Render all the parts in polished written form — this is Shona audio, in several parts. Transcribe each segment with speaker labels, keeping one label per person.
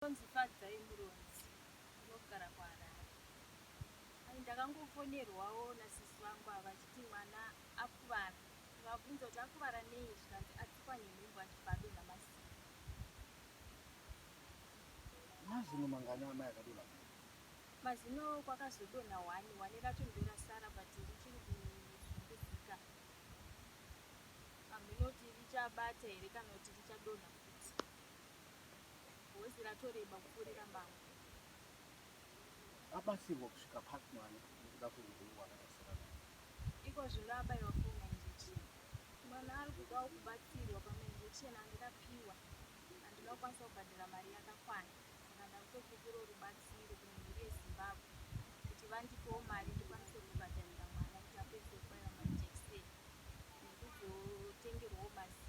Speaker 1: Nzifadzai muronzi unogara kuHarare. Ndakangofonerwawo nasisi vangu ava vachiti mwana akuvara. Ndikabvunza kuti akuvara nei, zvikanzi atsikwa nemhembo achibva adonha mazino.
Speaker 2: Mazino mangani amai akadonha?
Speaker 1: Mazino kwakazodonha 1 racho ndorasara but richiri kuzunguzika. Hamhinoti richabata here kana kuti richadonha futi. Gotsi ratoreba kupfuurira mbangu.
Speaker 2: Abatsirwa kusvika pati mwana nekuda kweurwere hwakadasira naye.
Speaker 1: Iko zvino abaiwa full injection. Mwana ari kudawo kubatsirwa pamainjection andikapiwa. Handina kukwanisa kubhadhara mari yakakwana. Saka ndakutokumbirawo rubatsiro kune mhuri yeZimbabwe kuti vandipewo mari ndikwanise kubhadharira mwana kuti apedze kubaiwa majekiseni nekuzotengerwawo mazino.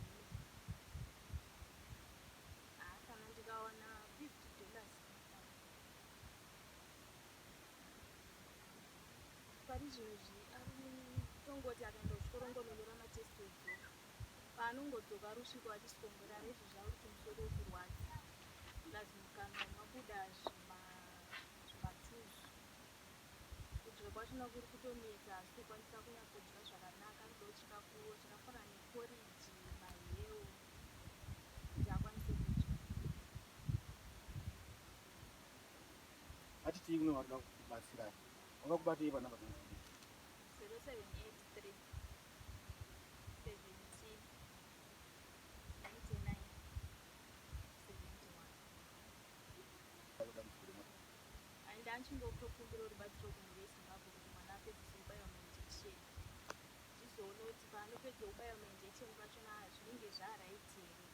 Speaker 1: Kana ndikawana $50 pari zvinozvi tongoti akaenda kuchikoro ngononyora matesiti edzoka. Paanongodzoka ari kusvika achiswongora rezvi zvavo kuti musoro wokurwadza. Ndazimukanwa mabuda zvimatuzu. Kudya kwachona kuri kutonetsa asi kukwanisa kunyatsodya zvakanaka. Anodawo chikafu chakafanana neporiji, mahewu kuti akwanise kudya.
Speaker 2: Hatiti kune vari kuda kubatsirai. Vakakubatei panamba dzanzi?
Speaker 1: 0783 17 99 71. Ndachingokumbira rubatsiro kumhuri yeZimbabwe kuti mwana apedzise kubaiwa mainjekisheni. Zvizoona kuti paanopedza kubaiwa mainjekisheni pachona zvinenge zvaraiti here.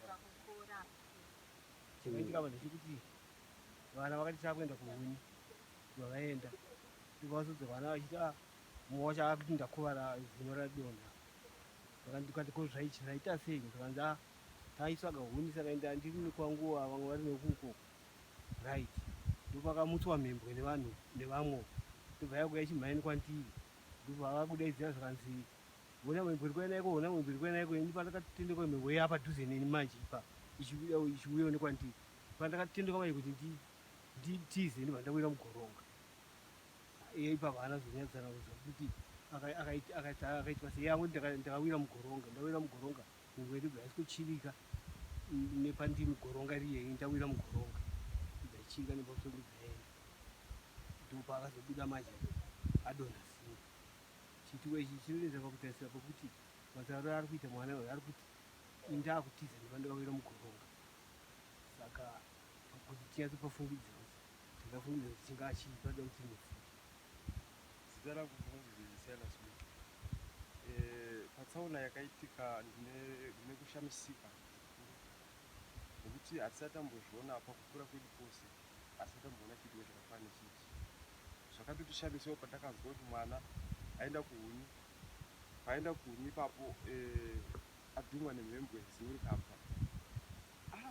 Speaker 1: Ukakukora.
Speaker 3: Chinoitika ndechekuti vana vakati takuenda kuhuni vakaenda ndikavasudza vana vachiti mumwe wacho akuti ndakuvara zino radonha. Ndikati ko zvaita sei? Ndikanzi taitsvaga huni saka ndiri nekwanguva vamwe vari nekuko. Right. Ndopakamutswa mhembwe nevamwe. Ndobva yakuya chimhani kwandiri. Ndobva vakudaidzira zvakanzi hona mhembwe iri kuenda iko, hona mhembwe iri kuenda iko. Ini pandakatendeka mhembwe yapa padhuze neni manje ipa ichiuya nekwandiri. Pandakatendeka manje kuti nditize ndibva ndawira mugoronga. Ipapo haana zonyadzana kuti akaitwa sei amwe ndakawira mugoronga. Ndawira mugoronga mhembwe ndibva yasikuchirika nepandiri goronga riyei ndawira mugoronga. Ndibva ichirika nepamusoro ndibva yaenda. Ndipo akazobuda manje adonha zino. Chituko ichi chinoedza pakutarisira pokuti mazariro ari kuita mwana uyu ari kuti indakutiza ndibva ndawira mugoronga. Saka kuti tinyatsopafungidzira tikafungidzira kuti chingaa chii panoda kuti timuzive.
Speaker 4: Zita rangu ndinonzi Silas Smith. Patsaona yakaitika ndine kushamisika zvikuru nekuti hatisati tambozviona pakukura kwedu kwose, hatisati tamboona chituko chakafanana nechichi. Zvakatotishamisawo pandakazwa kuti mwana aenda kuhuni. Paenda kuhuni ipapo adhungwa nemhembwe zino rikabva.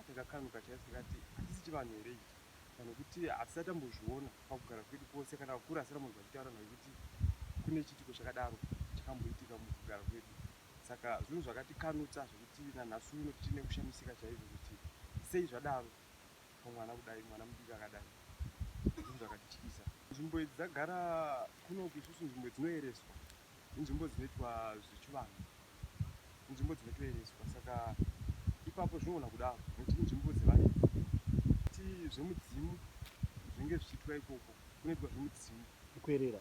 Speaker 4: Takakanuka chaizvo tikati hatisi chivanhu here ichi, kana kuti hatisati tambozviona pakugara kwedu kwose, kana kukura asati munhu achitaura naye kuti kune chituko chakadaro chakamboitika mukugara kwedu. Saka zvinhu zvakatikanutsa zvokuti nanhasi uno tichine kushamisika chaizvo kuti sei zvadaro pamwana kudai, mwana mudiki akadai. Zvinhu zvakatityisa. Nzvimbo idzi dzagara kunoku isusu nzvimbo dzinoereswa. Inzvimbo dzinoitwa zvechivanhu. Inzvimbo dzinotoereswa. Saka ipapo zvinogona kudaro nekuti inzvimbo dzevanhu. Kuti zvemudzimu zvinenge zvichiitwa ikoko kunoitwa zvemudzimu.
Speaker 2: Kuerera.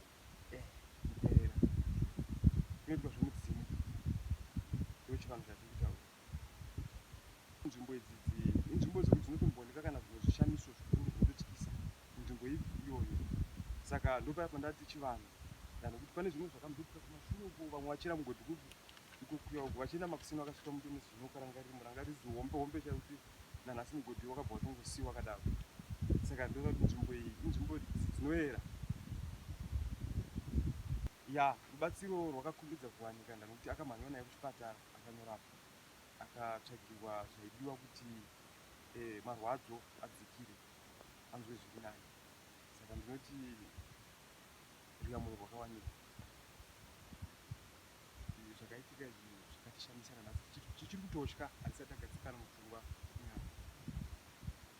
Speaker 4: Kuerera. Kunoitwa zvemudzimu. Ndochivanhu chatiri kutaura. Nzvimbo idzi inzvimbo dzekuti dzinotombooneka kana zvimwe zvishamiso zvikuru zvinototyisa munzvimbo iyoyo. Saka ndopaya pandati chivanhu. Nekuti pane zvimwe zvakamboitika kumashure uko, vamwe vachira mugodhi ikukuya uko vachienda makusina vakasvika mudunhu zvinokara zihombe chaikuti nanhasi mugodhi wakabva watongosiyiwa wakadaro. Saka ndoona kuti nzvimbo iyi inzvimbo dzinoera. Rubatsiro rwakakumbidza kuwanika nekuti akamhanywa naye kuchipatara akanyorapwa, akatsvagirwa zvaidiwa kuti marwadzo adzikire, anzwe zviri naye. Saka ndinoti ruyamuro rwakawanikwa. Zvakaitika izvi zvakatishamisa nanhasi, tichiri kutotya hatisati tagadzikana mupfungwa